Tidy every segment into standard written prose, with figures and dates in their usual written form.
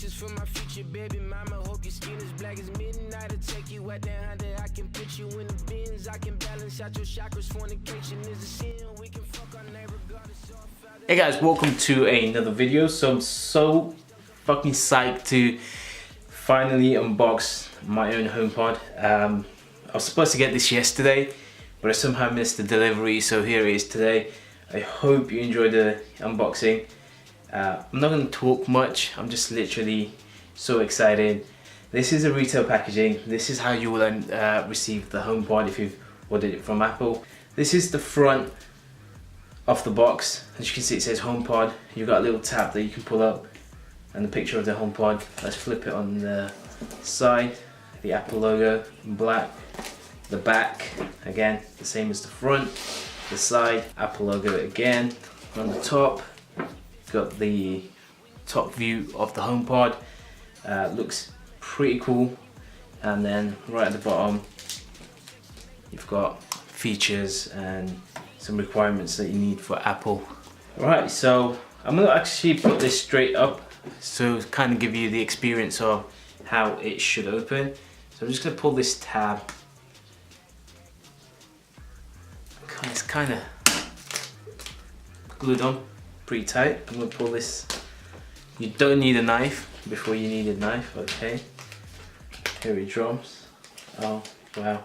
wishes for my future baby mama. Hope your skin is black as midnight. I'll take you at that Honda. I can put you in the bins. I can balance out your chakras. Fornication is a sin. We can fuck our neighbor regardless of. Hey guys, welcome to another video. So I'm so fucking psyched to finally unbox my own HomePod. I was supposed to get this yesterday, but I somehow missed the delivery, so here it is today. I hope you enjoyed the unboxing. I'm not going to talk much, I'm just literally so excited. This is a retail packaging. This is how you will receive the HomePod if you've ordered it from Apple. This is the front of the box. As you can see, it says HomePod. You've got a little tab that you can pull up and the picture of the HomePod. Let's flip it on the side. The Apple logo in black. The back, again, the same as the front. The side, Apple logo again. On the top, got the top view of the HomePod. Looks pretty cool. And then right at the bottom, you've got features and some requirements that you need for Apple. Alright, so I'm gonna actually put this straight up to kind of give you the experience of how it should open. So I'm just gonna pull this tab. It's kind of glued on pretty tight. I'm gonna pull this. You don't need a knife before you need a knife. Okay, here it drops. Oh wow,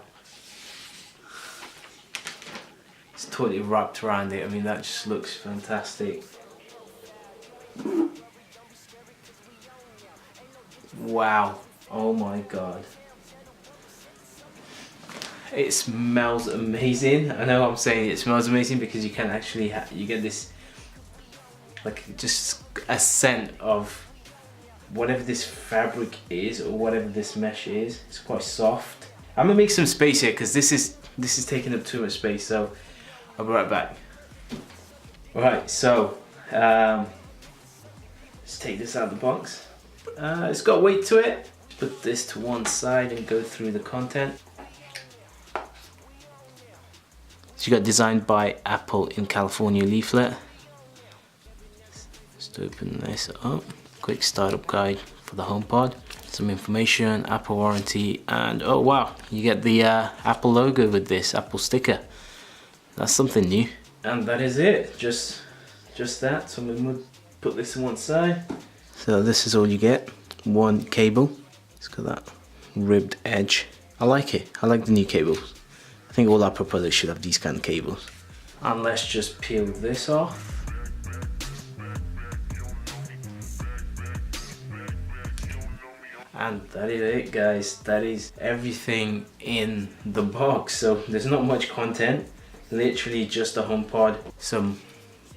it's totally wrapped around it. I mean, that just looks fantastic. Wow, oh my god. It smells amazing. I know I'm saying it smells amazing because you can actually you get this like just a scent of whatever this fabric is or whatever this mesh is. It's quite soft. I'm gonna make some space here because this is taking up too much space, so I'll be right back. Alright, so let's take this out of the box. It's got weight to it. Put this to one side and go through the content. So you got designed by Apple in California leaflet. Just open this up. Quick startup guide for the HomePod. Some information, Apple warranty, and oh wow, you get the Apple logo with this Apple sticker. That's something new. And that is it. Just that. So I'm gonna put this on one side. So this is all you get. One cable. It's got that ribbed edge. I like it. I like the new cables. I think all Apple products should have these kind of cables. And let's just peel this off. And that is it, guys. That is everything in the box. So there's not much content. Literally just a HomePod, some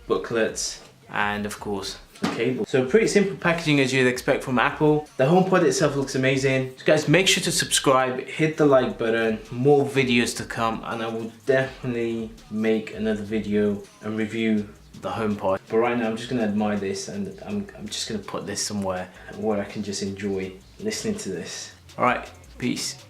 booklets, and of course the cable. So pretty simple packaging as you'd expect from Apple. The HomePod itself looks amazing. So guys, make sure to subscribe, hit the like button, more videos to come, and I will definitely make another video and review the HomePod. But right now I'm just gonna admire this, and I'm just gonna put this somewhere where I can just enjoy listening to this. Alright, peace.